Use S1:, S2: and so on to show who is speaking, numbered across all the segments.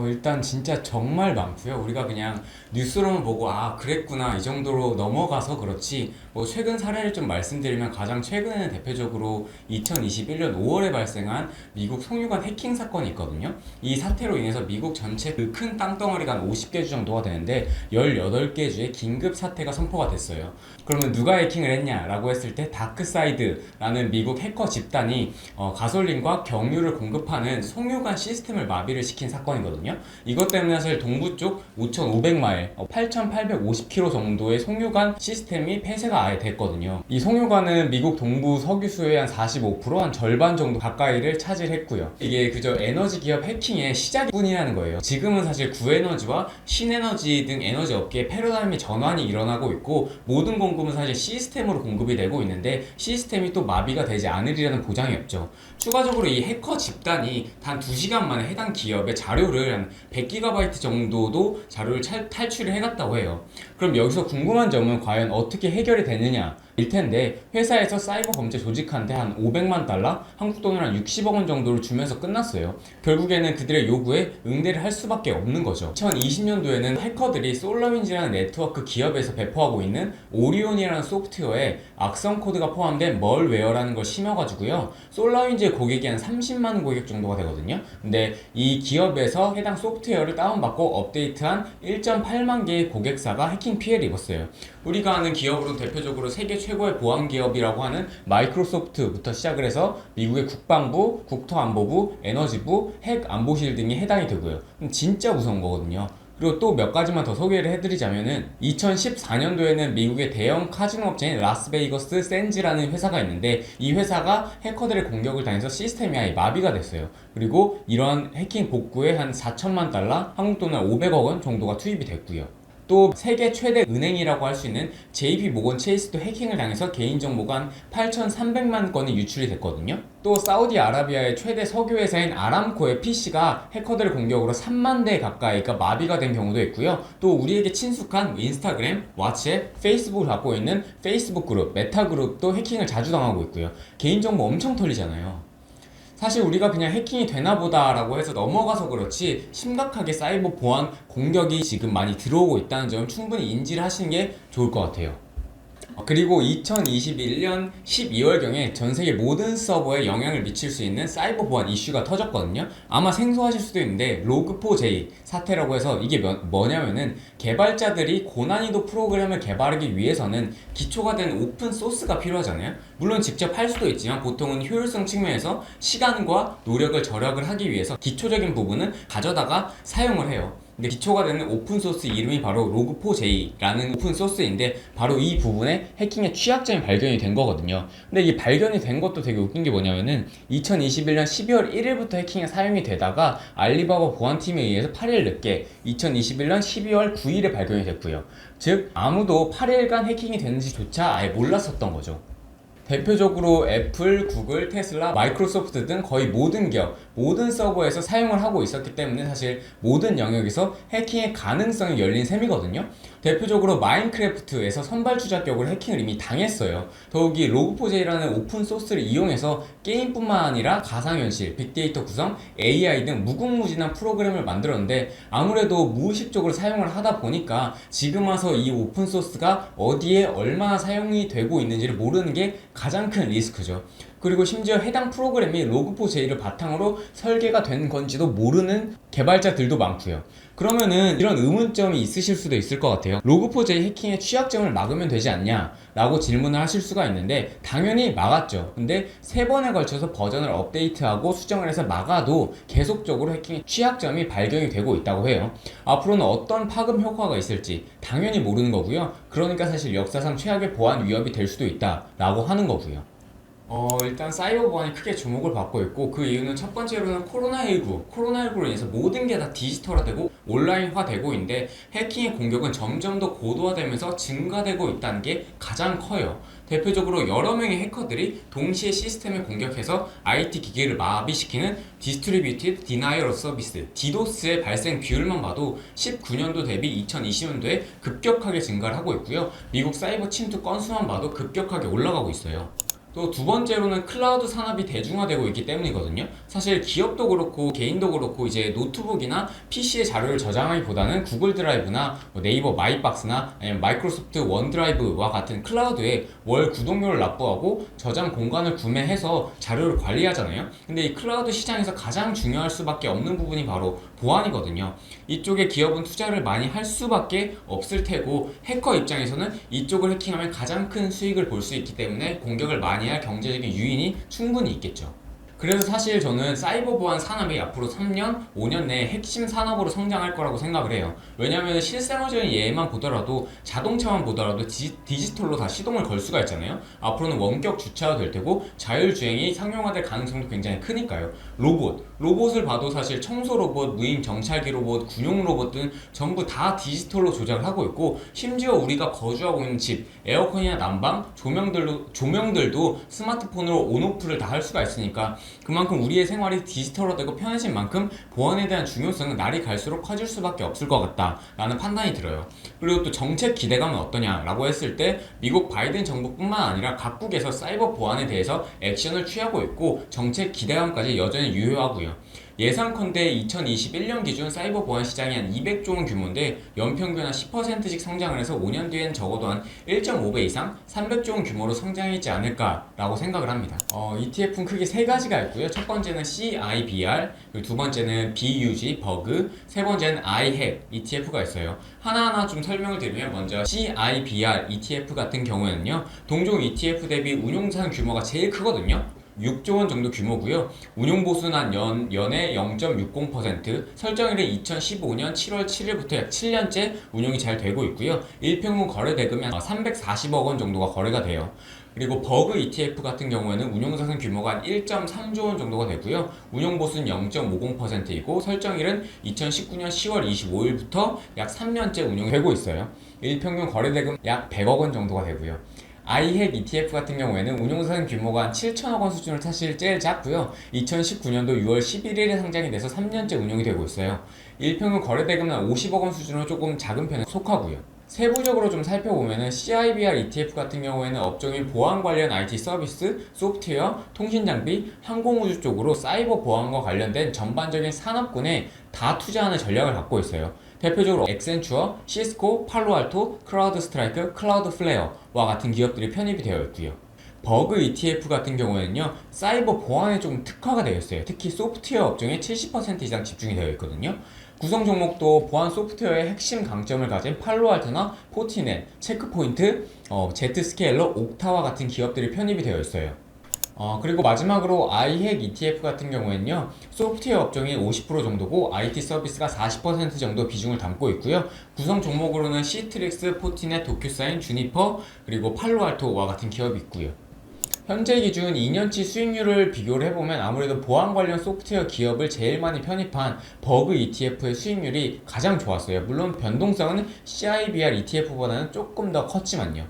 S1: 일단 진짜 정말 많고요. 우리가 그냥 뉴스로만 보고 아, 그랬구나 이 정도로 넘어가서 그렇지. 뭐 최근 사례를 좀 말씀드리면 가장 최근에는 대표적으로 2021년 5월에 발생한 미국 송유관 해킹 사건이 있거든요. 이 사태로 인해서 미국 전체 그 큰 땅덩어리가 한 50개 주 정도가 되는데 18개 주에 긴급 사태가 선포가 됐어요. 그러면 누가 해킹을 했냐라고 했을 때 다크사이드라는 미국 해커 집단이 가솔린과 경유를 공급하는 송유관 시스템을 마비를 시킨 사건이거든요. 이것 때문에 사실 동부 쪽 5,500마일, 8,850km 정도의 송유관 시스템이 폐쇄가 아예 됐거든요. 이 송유관은 미국 동부 석유수의 한 45%, 한 절반 정도 가까이를 차지했고요. 이게 그저 에너지 기업 해킹의 시작뿐이라는 거예요. 지금은 사실 구에너지와 신에너지 등 에너지 업계의 패러다임의 전환이 일어나고 있고 모든 공급은 사실 시스템으로 공급이 되고 있는데 시스템이 또 마비가 되지 않으리라는 보장이 없죠. 추가적으로 이 해커 집단이 단 2시간 만에 해당 기업의 자료를 한 100GB 정도도 자료를 탈취를 해갔다고 해요. 그럼 여기서 궁금한 점은 과연 어떻게 해결이 되느냐 일 텐데 회사에서 사이버 범죄 조직한테 한 500만 달러, 한국 돈으로 한 60억 원 정도를 주면서 끝났어요. 결국에는 그들의 요구에 응대를 할 수밖에 없는 거죠. 2020년도에는 해커들이 솔라윈즈라는 네트워크 기업에서 배포하고 있는 오리온이라는 소프트웨어에 악성 코드가 포함된 멀웨어라는 걸 심어가지고요. 솔라윈즈의 고객이 한 30만 고객 정도가 되거든요. 근데 이 기업에서 해당 소프트웨어를 다운받고 업데이트한 1.8만 개의 고객사가 해킹 피해를 입었어요. 우리가 아는 기업으로 대표적으로 세계 최고의 보안 기업이라고 하는 마이크로소프트부터 시작을 해서 미국의 국방부, 국토안보부, 에너지부, 핵안보실 등이 해당이 되고요. 진짜 무서운 거거든요. 그리고 또 몇 가지만 더 소개를 해드리자면은 2014년도에는 미국의 대형 카지노 업체인 라스베이거스 샌즈라는 회사가 있는데 이 회사가 해커들의 공격을 당해서 시스템이 아예 마비가 됐어요. 그리고 이러한 해킹 복구에 한 4천만 달러, 한국 돈은 500억 원 정도가 투입이 됐고요. 또 세계 최대 은행이라고 할 수 있는 JP 모건 체이스도 해킹을 당해서 개인정보가 한 8,300만 건이 유출이 됐거든요. 또 사우디아라비아의 최대 석유회사인 아람코의 PC가 해커들의 공격으로 3만 대 가까이가 마비가 된 경우도 있고요. 또 우리에게 친숙한 인스타그램, 왓츠앱, 페이스북을 갖고 있는 페이스북 그룹, 메타 그룹도 해킹을 자주 당하고 있고요. 개인정보 엄청 털리잖아요. 사실 우리가 그냥 해킹이 되나 보다라고 해서 넘어가서 그렇지 심각하게 사이버 보안 공격이 지금 많이 들어오고 있다는 점 충분히 인지를 하시는 게 좋을 것 같아요. 그리고 2021년 12월경에 전 세계 모든 서버에 영향을 미칠 수 있는 사이버 보안 이슈가 터졌거든요. 아마 생소하실 수도 있는데 로그4j 사태라고 해서 이게 뭐냐면은 개발자들이 고난이도 프로그램을 개발하기 위해서는 기초가 된 오픈 소스가 필요하잖아요. 물론 직접 할 수도 있지만 보통은 효율성 측면에서 시간과 노력을 절약을 하기 위해서 기초적인 부분은 가져다가 사용을 해요. 근데 기초가 되는 오픈소스 이름이 바로 log4j라는 오픈소스인데 바로 이 부분에 해킹의 취약점이 발견이 된 거거든요. 근데 이 발견이 된 것도 되게 웃긴 게 뭐냐면은 2021년 12월 1일부터 해킹이 사용이 되다가 알리바바 보안팀에 의해서 8일 늦게 2021년 12월 9일에 발견이 됐고요. 즉 아무도 8일간 해킹이 되는지조차 아예 몰랐었던 거죠. 대표적으로 애플, 구글, 테슬라, 마이크로소프트 등 거의 모든 기업, 모든 서버에서 사용을 하고 있었기 때문에 사실 모든 영역에서 해킹의 가능성이 열린 셈이거든요. 대표적으로 마인크래프트에서 선발 주자격으로 해킹을 이미 당했어요. 더욱이 로그4j라는 오픈소스를 이용해서 게임뿐만 아니라 가상현실, 빅데이터 구성, AI 등 무궁무진한 프로그램을 만들었는데 아무래도 무의식적으로 사용을 하다 보니까 지금 와서 이 오픈소스가 어디에 얼마나 사용이 되고 있는지를 모르는 게 가장 큰 리스크죠. 그리고 심지어 해당 프로그램이 로그4j를 바탕으로 설계가 된 건지도 모르는 개발자들도 많고요. 그러면은 이런 의문점이 있으실 수도 있을 것 같아요. 로그4j 해킹의 취약점을 막으면 되지 않냐 라고 질문을 하실 수가 있는데 당연히 막았죠. 근데 3번에 걸쳐서 버전을 업데이트하고 수정을 해서 막아도 계속적으로 해킹의 취약점이 발견이 되고 있다고 해요. 앞으로는 어떤 파급 효과가 있을지 당연히 모르는 거고요. 그러니까 사실 역사상 최악의 보안 위협이 될 수도 있다 라고 하는 거고요. 일단 사이버 보안이 크게 주목을 받고 있고 그 이유는 첫 번째로는 코로나19로 인해서 모든 게 다 디지털화되고 온라인화되고 있는데 해킹의 공격은 점점 더 고도화되면서 증가되고 있다는 게 가장 커요. 대표적으로 여러 명의 해커들이 동시에 시스템을 공격해서 IT 기기를 마비시키는 Distributed Denial of Service, DDoS의 발생 비율만 봐도 19년도 대비 2020년도에 급격하게 증가를 하고 있고요. 미국 사이버 침투 건수만 봐도 급격하게 올라가고 있어요. 또 두 번째로는 클라우드 산업이 대중화되고 있기 때문이거든요. 사실 기업도 그렇고 개인도 그렇고 이제 노트북이나 PC에 자료를 저장하기보다는 구글 드라이브나 네이버 마이박스나 아니면 마이크로소프트 원드라이브와 같은 클라우드에 월 구독료를 납부하고 저장 공간을 구매해서 자료를 관리하잖아요. 근데 이 클라우드 시장에서 가장 중요할 수밖에 없는 부분이 바로 보안이거든요. 이쪽에 기업은 투자를 많이 할 수밖에 없을 테고, 해커 입장에서는 이쪽을 해킹하면 가장 큰 수익을 볼 수 있기 때문에 공격을 많이 할 경제적인 유인이 충분히 있겠죠. 그래서 사실 저는 사이버 보안 산업이 앞으로 3년, 5년 내에 핵심 산업으로 성장할 거라고 생각을 해요. 왜냐하면 실생활적인 예만 보더라도, 자동차만 보더라도 디지털로 다 시동을 걸 수가 있잖아요. 앞으로는 원격 주차가 될 테고 자율주행이 상용화될 가능성도 굉장히 크니까요. 로봇을 봐도 사실 청소 로봇, 무인 정찰기 로봇, 군용 로봇 등 전부 다 디지털로 조작을 하고 있고, 심지어 우리가 거주하고 있는 집, 에어컨이나 난방, 조명들도 스마트폰으로 온오프를 다 할 수가 있으니까 그만큼 우리의 생활이 디지털화되고 편해진 만큼 보안에 대한 중요성은 날이 갈수록 커질 수밖에 없을 것 같다라는 판단이 들어요. 그리고 또 정책 기대감은 어떠냐라고 했을 때, 미국 바이든 정부뿐만 아니라 각국에서 사이버 보안에 대해서 액션을 취하고 있고 정책 기대감까지 여전히 유효하고요. 예상컨대 2021년 기준 사이버 보안 시장이 한 200조 원 규모인데 연평균 한 10%씩 성장을 해서 5년 뒤엔 적어도 한 1.5배 이상 300조 원 규모로 성장하지 않을까라고 생각을 합니다. ETF는 크게 세 가지가 있고요. 첫 번째는 CIBR, 그리고 두 번째는 BUG, 버그, 세 번째는 iHack ETF가 있어요. 하나하나 좀 설명을 드리면, 먼저 CIBR ETF 같은 경우에는요, 동종 ETF 대비 운용자산 규모가 제일 크거든요. 6조 원 정도 규모고요. 운용 보수는 한 연에 0.60%, 설정일은 2015년 7월 7일부터 약 7년째 운용이 잘 되고 있고요. 일평균 거래 대금이 한 340억 원 정도가 거래가 돼요. 그리고 버그 ETF 같은 경우에는 운용자산 규모가 한 1.3조 원 정도가 되고요. 운용 보수는 0.50%이고 설정일은 2019년 10월 25일부터 약 3년째 운용되고 있어요. 일평균 거래 대금 약 100억 원 정도가 되고요. iHack ETF 같은 경우에는 운용자산 규모가 한 7천억 원 수준으로 사실 제일 작고요. 2019년도 6월 11일에 상장이 돼서 3년째 운용이 되고 있어요. 일평균 거래대금은 한 50억 원 수준으로 조금 작은 편에 속하고요. 세부적으로 좀 살펴보면은 CIBR ETF 같은 경우에는 업종인 보안 관련 IT 서비스, 소프트웨어, 통신 장비, 항공우주 쪽으로 사이버 보안과 관련된 전반적인 산업군에 다 투자하는 전략을 갖고 있어요. 대표적으로 엑센추어, 시스코, 팔로알토, 크라우드 스트라이크, 클라우드 플레어와 같은 기업들이 편입이 되어 있고요. 버그 ETF 같은 경우에는요, 사이버 보안에 좀 특화가 되어 있어요. 특히 소프트웨어 업종에 70% 이상 집중이 되어 있거든요. 구성 종목도 보안 소프트웨어의 핵심 강점을 가진 팔로알토나 포티넷, 체크포인트, 제트스케일러, 옥타와 같은 기업들이 편입이 되어 있어요. 그리고 마지막으로 iHack ETF 같은 경우에는요, 소프트웨어 업종이 50% 정도고 IT 서비스가 40% 정도 비중을 담고 있고요. 구성 종목으로는 시트릭스, 포티넷, 도큐사인, 주니퍼, 그리고 팔로알토와 같은 기업이 있고요. 현재 기준 2년치 수익률을 비교를 해보면 아무래도 보안 관련 소프트웨어 기업을 제일 많이 편입한 버그 ETF의 수익률이 가장 좋았어요. 물론 변동성은 CIBR ETF보다는 조금 더 컸지만요.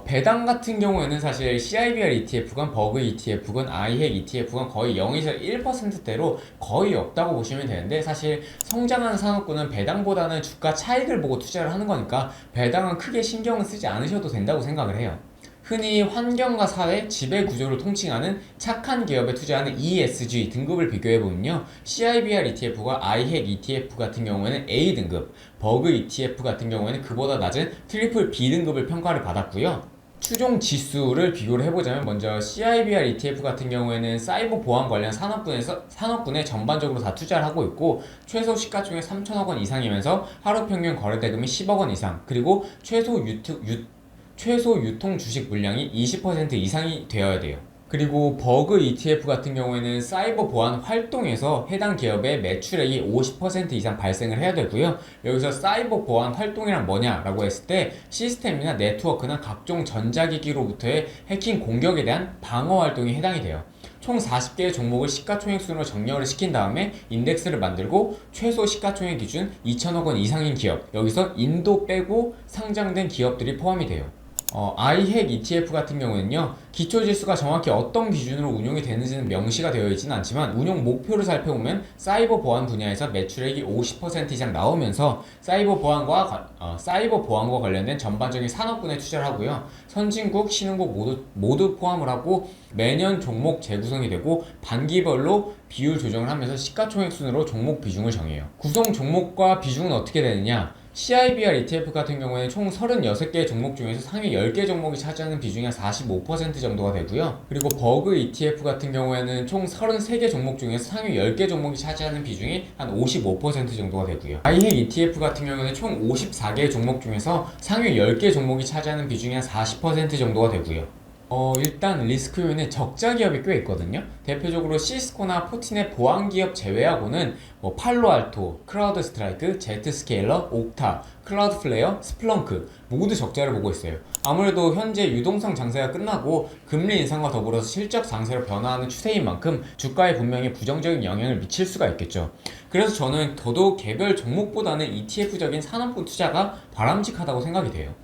S1: 배당 같은 경우에는 사실 CIBR ETF건 버그 ETF건 iHack ETF건 거의 0에서 1%대로 거의 없다고 보시면 되는데, 사실 성장하는 산업군은 배당보다는 주가 차익을 보고 투자를 하는 거니까 배당은 크게 신경을 쓰지 않으셔도 된다고 생각을 해요. 흔히 환경과 사회, 지배 구조를 통칭하는 착한 기업에 투자하는 ESG 등급을 비교해보면요, CIBR ETF과 iHack ETF 같은 경우에는 A등급, 버그 ETF 같은 경우에는 그보다 낮은 트리플 B등급을 평가를 받았고요. 추종 지수를 비교를 해보자면, 먼저 CIBR ETF 같은 경우에는 사이버 보안 관련 산업군에 전반적으로 다 투자를 하고 있고, 최소 시가총액 3천억 원 이상이면서 하루 평균 거래 대금이 10억 원 이상, 그리고 최소 유통 주식 물량이 20% 이상이 되어야 돼요. 그리고 버그 ETF 같은 경우에는 사이버 보안 활동에서 해당 기업의 매출액이 50% 이상 발생을 해야 되고요. 여기서 사이버 보안 활동이란 뭐냐라고 했을 때, 시스템이나 네트워크나 각종 전자기기로부터의 해킹 공격에 대한 방어 활동이 해당이 돼요. 총 40개의 종목을 시가총액 순으로 정렬을 시킨 다음에 인덱스를 만들고, 최소 시가총액 기준 2천억 원 이상인 기업, 여기서 인도 빼고 상장된 기업들이 포함이 돼요. iHack ETF 같은 경우에는요, 기초지수가 정확히 어떤 기준으로 운용이 되는지는 명시가 되어 있지는 않지만 운용 목표를 살펴보면 사이버 보안 분야에서 매출액이 50% 이상 나오면서 사이버 보안과 관련된 전반적인 산업군에 투자를 하고요. 선진국, 신흥국 모두 포함을 하고 매년 종목 재구성이 되고 반기별로 비율 조정을 하면서 시가총액 순으로 종목 비중을 정해요. 구성 종목과 비중은 어떻게 되느냐? CIBR ETF 같은 경우에는 총 36개의 종목 중에서 상위 10개 종목이 차지하는 비중이 한 45% 정도가 되고요. 그리고 버그 ETF 같은 경우에는 총 33개 종목 중에서 상위 10개 종목이 차지하는 비중이 한 55% 정도가 되고요. iHack ETF 같은 경우에는 총 54개의 종목 중에서 상위 10개 종목이 차지하는 비중이 한 40% 정도가 되고요. 일단 리스크 요인은 적자 기업이 꽤 있거든요. 대표적으로 시스코나 포티넷 보안 기업 제외하고는 팔로알토, 크라우드 스트라이크, 제트스케일러, 옥타, 클라우드 플레이어, 스플렁크 모두 적자를 보고 있어요. 아무래도 현재 유동성 장세가 끝나고 금리 인상과 더불어서 실적 장세로 변화하는 추세인 만큼 주가에 분명히 부정적인 영향을 미칠 수가 있겠죠. 그래서 저는 더더욱 개별 종목보다는 ETF적인 산업군 투자가 바람직하다고 생각이 돼요.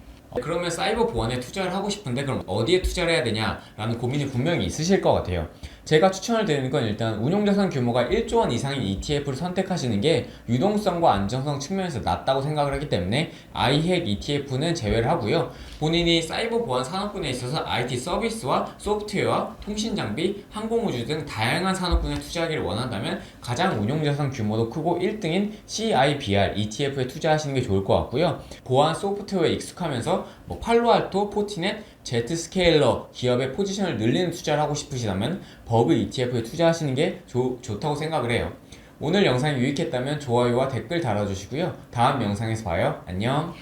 S1: 그러면 사이버 보안에 투자를 하고 싶은데 그럼 어디에 투자를 해야 되냐라는 고민이 분명히 있으실 것 같아요. 제가 추천을 드리는 건 일단 운용자산 규모가 1조 원 이상인 ETF를 선택하시는 게 유동성과 안정성 측면에서 낮다고 생각을 하기 때문에 iHack ETF는 제외를 하고요. 본인이 사이버 보안 산업군에 있어서 IT 서비스와 소프트웨어와 통신 장비, 항공우주 등 다양한 산업군에 투자하기를 원한다면 가장 운용자산 규모도 크고 1등인 CIBR ETF에 투자하시는 게 좋을 것 같고요. 보안 소프트웨어에 익숙하면서 팔로알토, 포티넷, 제트스케일러 기업의 포지션을 늘리는 투자를 하고 싶으시다면 버그 ETF에 투자하시는 게 좋다고 생각을 해요. 오늘 영상이 유익했다면 좋아요와 댓글 달아주시고요. 다음 영상에서 봐요. 안녕.